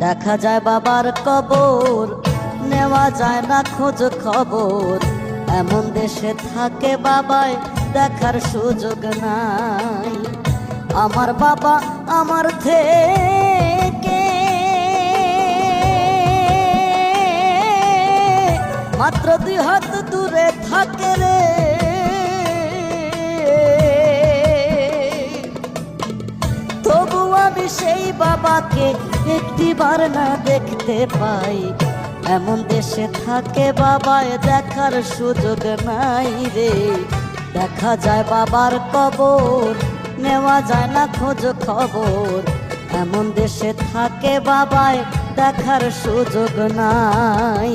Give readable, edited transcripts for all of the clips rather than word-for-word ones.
দেখা যায় বাবার কবর, নেওয়া যায় না খোঁজ খবর। এমন দেশে থাকে বাবায় দেখার সুযোগ নাই। আমার বাবা আমার থেকে মাত্র 2 হাত দূরে থাকে রে। তবু আমি সেই বাবাকে একটিবার না দেখতে পাই। এমন দেশে থাকে বাবায় দেখার সুযোগ নাই রে। দেখা যায় বাবার কবর, নেওয়া যায় না খোঁজ খবর। এমন দেশে থাকে বাবায় দেখার সুযোগ নাই।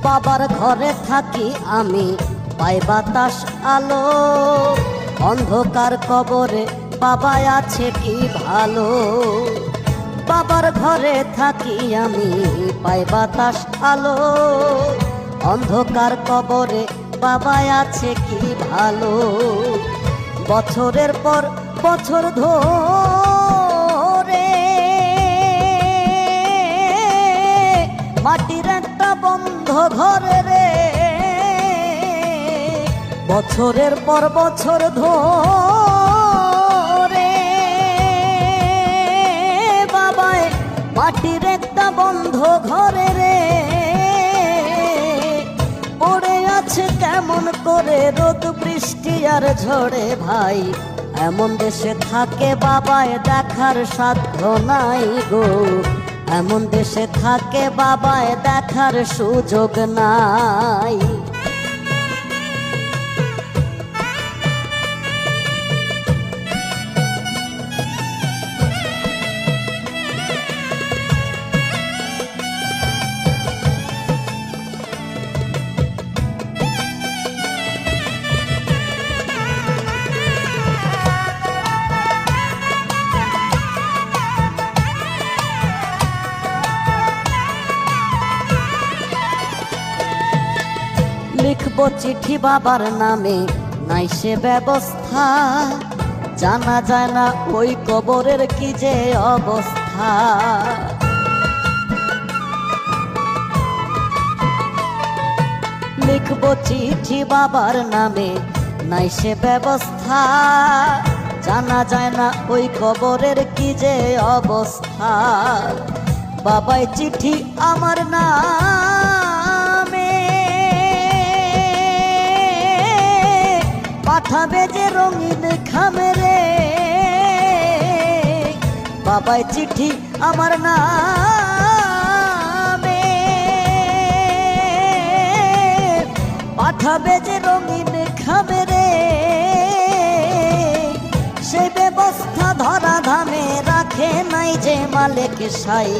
বাবার ঘরে থাকি আমি, পাই বাতাস আলো। অন্ধকার কবরে বাবা আছে কি ভালো। বাবার ঘরে থাকি আমি, পাই বাতাস আলো। অন্ধকার কবরে বাবা আছে কি ভালো। বছরের পর বছর ধরে মাটির একটা বন্ধ ঘরে রে। বছরের পর বছর ধরে বাবায় মাটির একটা বন্ধ ঘরে রে পড়ে আছে কেমন করে রোদ বৃষ্টি আর ঝড়ে ভাই। এমন দেশে থাকে বাবায় দেখার সাধ্য নাই গো। এমন দেশে থাকে বাবায় দেখার সুযোগ নাই। লিখবো চিঠি বাবার নামে, নাই সে ব্যবস্থা। জানা যায় না ওই কবরের কি যে অবস্থা। লিখবো চিঠি বাবার নামে, নাই সে ব্যবস্থা। জানা যায় না ওই কবরের কি যে অবস্থা। বাবাই চিঠি আমার নামে পাঠাবে যে রঙিন খামে রে। বাবাই চিঠি আমার নামে পাঠাবে যে রঙিন খামে রে। সেই ব্যবস্থা ধরা ধামে রাখে নাই যে মালিক সাই।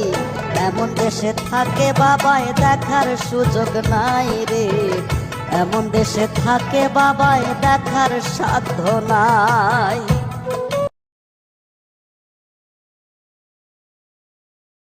এমন দেশে থাকে বাবায় দেখার সুযোগ নাই রে। এমন দেশে থাকে বাবায় দেখার সাধ্য নাই।